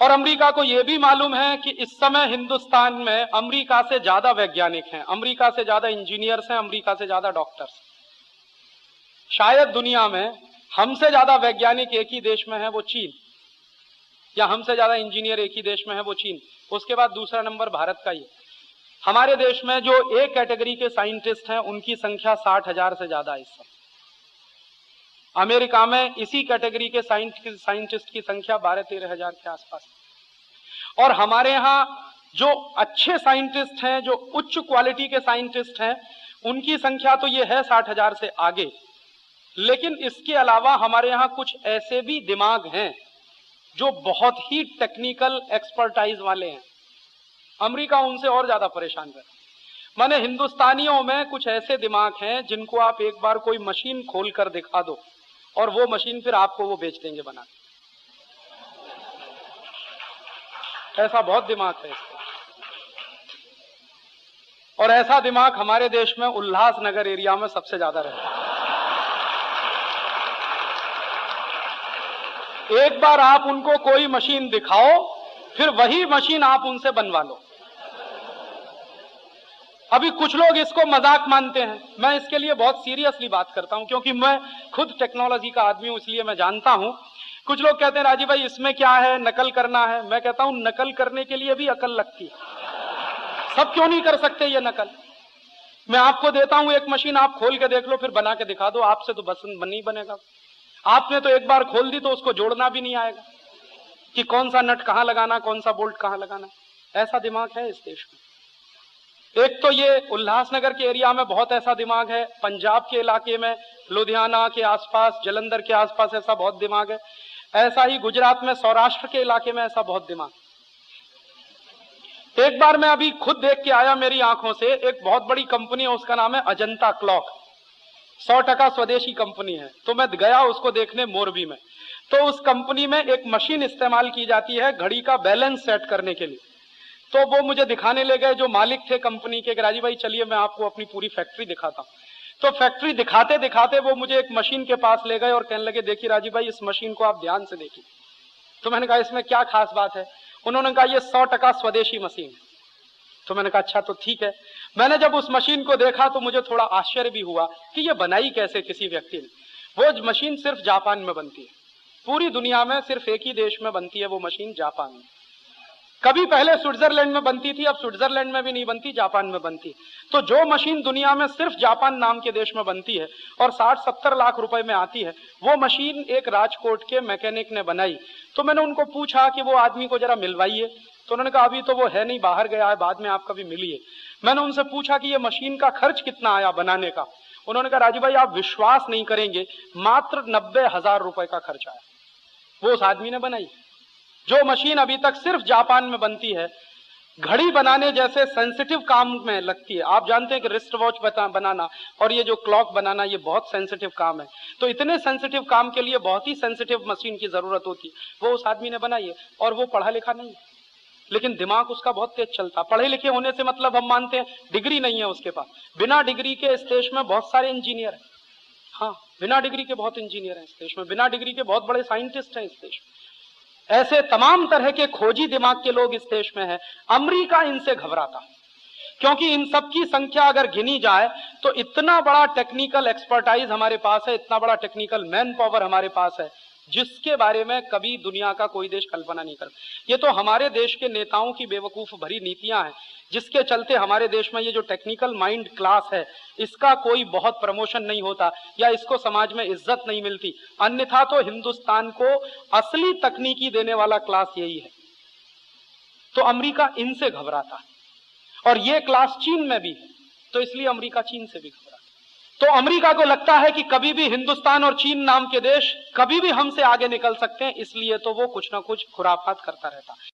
और अमेरिका को यह भी मालूम है कि इस समय हिंदुस्तान में अमेरिका से ज्यादा वैज्ञानिक हैं, अमेरिका से ज्यादा इंजीनियर्स हैं, अमेरिका से ज्यादा डॉक्टर्स। शायद दुनिया में हमसे ज्यादा वैज्ञानिक एक ही देश में है, वो चीन, या हमसे ज्यादा इंजीनियर एक ही देश में है, वो चीन। उसके बाद दूसरा नंबर भारत का ही। हमारे देश में जो ए कैटेगरी के साइंटिस्ट हैं उनकी संख्या 60,000 से ज्यादा है इस समय। अमेरिका में इसी कैटेगरी के साइंटिस्ट की संख्या 12-13 हजार के आसपास। और हमारे यहां जो अच्छे साइंटिस्ट हैं, जो उच्च क्वालिटी के साइंटिस्ट हैं, उनकी संख्या तो ये है 60,000 से आगे। लेकिन इसके अलावा हमारे यहां कुछ ऐसे भी दिमाग हैं जो बहुत ही टेक्निकल एक्सपर्टाइज वाले हैं। अमेरिका उनसे और ज्यादा परेशान है। माने हिंदुस्तानियों में कुछ ऐसे दिमाग हैं जिनको आप एक बार कोई मशीन खोल कर दिखा दो और वो मशीन फिर आपको वो बेच देंगे बना। ऐसा बहुत दिमाग है इसका। और ऐसा दिमाग हमारे देश में उल्लासनगर एरिया में सबसे ज्यादा रहता है। एक बार आप उनको कोई मशीन दिखाओ, फिर वही मशीन आप उनसे बनवा लो। अभी कुछ लोग इसको मजाक मानते हैं, मैं इसके लिए बहुत सीरियसली बात करता हूं, क्योंकि मैं खुद टेक्नोलॉजी का आदमी हूं, इसलिए मैं जानता हूं। कुछ लोग कहते हैं राजीव भाई इसमें क्या है, नकल करना है। मैं कहता हूं नकल करने के लिए भी अकल लगती है। सब क्यों नहीं कर सकते ये नकल? मैं आपको देता हूं एक मशीन, आप खोल के देख लो, फिर बना के दिखा दो। आपसे तो बस नहीं बनेगा। आपने तो एक बार खोल दी तो उसको जोड़ना भी नहीं आएगा कि कौन सा नट कहां लगाना, कौन सा बोल्ट कहां लगाना। ऐसा दिमाग है इस देश में। एक तो ये उल्लासनगर के एरिया में बहुत ऐसा दिमाग है, पंजाब के इलाके में, लुधियाना के आसपास, जलंधर के आसपास ऐसा बहुत दिमाग है। ऐसा ही गुजरात में, सौराष्ट्र के इलाके में ऐसा बहुत दिमाग। एक बार मैं अभी खुद देख के आया मेरी आंखों से, एक बहुत बड़ी कंपनी है, उसका नाम है अजंता क्लॉक, 100% स्वदेशी कंपनी है। तो मैं गया उसको देखने मोरबी में। तो उस कंपनी में एक मशीन इस्तेमाल की जाती है घड़ी का बैलेंस सेट करने के लिए। तो वो मुझे दिखाने ले गए जो मालिक थे कंपनी के, राजीव भाई चलिए मैं आपको अपनी पूरी फैक्ट्री दिखाता हूं। तो फैक्ट्री दिखाते दिखाते वो मुझे एक मशीन के पास ले गए और कहने लगे देखिए राजीव भाई इस मशीन को आप ध्यान से देखिए। तो मैंने कहा इसमें क्या खास बात है? उन्होंने कहा ये 100% स्वदेशी मशीन है। तो मैंने कहा अच्छा तो ठीक है। मैंने जब उस मशीन को देखा तो मुझे थोड़ा आश्चर्य भी हुआ कि ये बनाई कैसे किसी व्यक्ति ने। वो मशीन सिर्फ जापान में बनती है, पूरी दुनिया में सिर्फ एक ही देश में बनती है वो मशीन, जापान में। कभी पहले स्विट्जरलैंड में बनती थी, अब स्विट्जरलैंड में भी नहीं बनती, जापान में बनती। तो जो मशीन दुनिया में सिर्फ जापान नाम के देश में बनती है और 60-70 लाख रुपए में आती है, वो मशीन एक राजकोट के मैकेनिक ने बनाई। तो मैंने उनको पूछा कि वो आदमी को जरा मिलवाइए। तो उन्होंने कहा अभी तो वो है नहीं, बाहर गया है, बाद में आप कभी मिलिए। मैंने उनसे पूछा कि ये मशीन का खर्च कितना आया बनाने का। उन्होंने कहा राजीव भाई आप विश्वास नहीं करेंगे, मात्र 90,000 रुपए का खर्च आया। वो उस आदमी ने बनाई जो मशीन अभी तक सिर्फ जापान में बनती है। घड़ी बनाने जैसे सेंसिटिव काम में लगती है। आप जानते हैं कि रिस्ट वॉच बनाना और ये जो क्लॉक बनाना ये बहुत सेंसिटिव काम है। तो इतने सेंसिटिव काम के लिए बहुत ही सेंसिटिव मशीन की जरूरत होती है। वो उस आदमी ने बनाई है और वो पढ़ा लिखा नहीं है, लेकिन दिमाग उसका बहुत तेज चलता। पढ़े लिखे होने से मतलब हम मानते हैं डिग्री नहीं है उसके पास। बिना डिग्री के इस देश में बहुत सारे इंजीनियर हैं। हाँ, बिना डिग्री के बहुत इंजीनियर हैं इस देश में, बिना डिग्री के बहुत बड़े साइंटिस्ट हैं इस देश में। ऐसे तमाम तरह के खोजी दिमाग के लोग इस देश में हैं। अमेरिका इनसे घबराता, क्योंकि इन सब की संख्या अगर गिनी जाए तो इतना बड़ा टेक्निकल एक्सपर्टाइज हमारे पास है, इतना बड़ा टेक्निकल मैन पावर हमारे पास है, जिसके बारे में कभी दुनिया का कोई देश कल्पना नहीं करता। ये तो हमारे देश के नेताओं की बेवकूफ भरी नीतियां हैं, जिसके चलते हमारे देश में ये जो टेक्निकल माइंड क्लास है इसका कोई बहुत प्रमोशन नहीं होता या इसको समाज में इज्जत नहीं मिलती। अन्यथा तो हिंदुस्तान को असली तकनीकी देने वाला क्लास यही है। तो अमेरिका इनसे घबराता है और ये क्लास चीन में भी है, तो इसलिए अमेरिका चीन से भी घबराता। तो अमेरिका को लगता है कि कभी भी हिंदुस्तान और चीन नाम के देश कभी भी हमसे आगे निकल सकते हैं, इसलिए तो वो कुछ ना कुछ खुराफात करता रहता है।